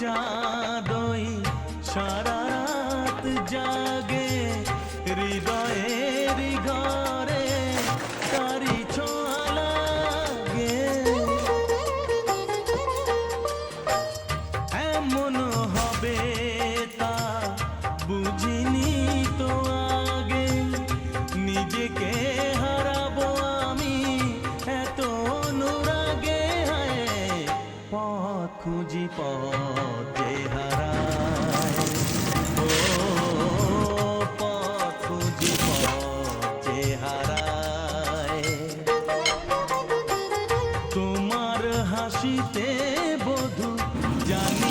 চাঁদই সারা রাত জাগে হৃদয়ের ঘরে তারি ছোঁয়া লাগে। এমন হবে তা বুঝিনি তো আগে, নিজেকে হারাবো আমি এত অনুরাগে। পথ খুঁজি পথে হারায়, ও পথ খুঁজি পথে হারায়। তোমার হাসিতে বধূ জানি